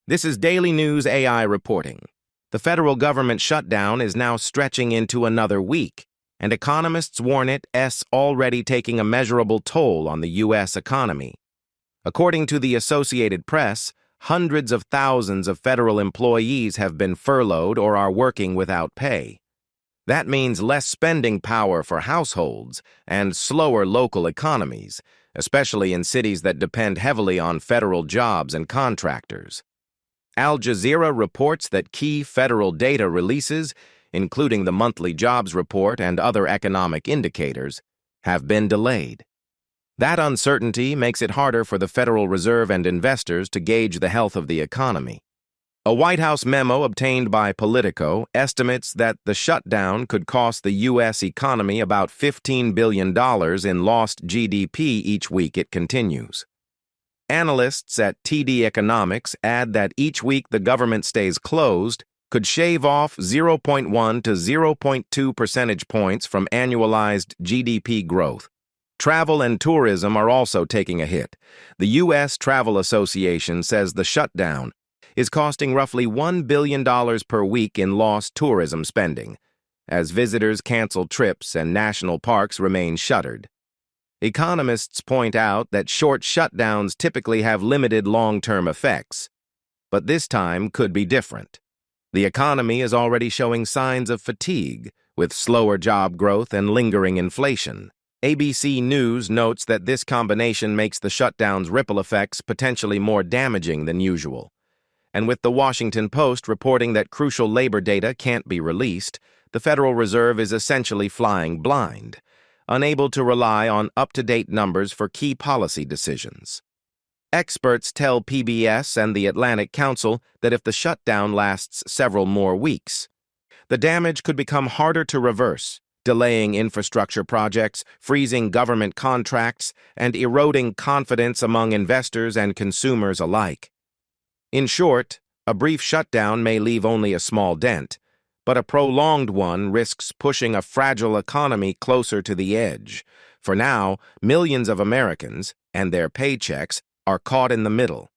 This is Daily News AI reporting. The federal government shutdown is now stretching into another week, and economists warn it's already taking a measurable toll on the U.S. economy. According to the Associated Press, hundreds of thousands of federal employees have been furloughed or are working without pay. That means less spending power for households and slower local economies, especially in cities that depend heavily on federal jobs and contractors. Al Jazeera reports that key federal data releases, including the monthly jobs report and other economic indicators, have been delayed. That uncertainty makes it harder for the Federal Reserve and investors to gauge the health of the economy. A White House memo obtained by Politico estimates that the shutdown could cost the U.S. economy about $15 billion in lost GDP each week it continues. Analysts at TD Economics add that each week the government stays closed could shave off 0.1 to 0.2 percentage points from annualized GDP growth. Travel and tourism are also taking a hit. The U.S. Travel Association says the shutdown is costing roughly $1 billion per week in lost tourism spending, as visitors cancel trips and national parks remain shuttered. Economists point out that short shutdowns typically have limited long-term effects, but this time could be different. The economy is already showing signs of fatigue, with slower job growth and lingering inflation. ABC News notes that this combination makes the shutdown's ripple effects potentially more damaging than usual. And with the Washington Post reporting that crucial labor data can't be released, the Federal Reserve is essentially flying blind, unable to rely on up-to-date numbers for key policy decisions. Experts tell PBS and the Atlantic Council that if the shutdown lasts several more weeks, the damage could become harder to reverse, delaying infrastructure projects, freezing government contracts, and eroding confidence among investors and consumers alike. In short, a brief shutdown may leave only a small dent, but a prolonged one risks pushing a fragile economy closer to the edge. For now, millions of Americans and their paychecks are caught in the middle.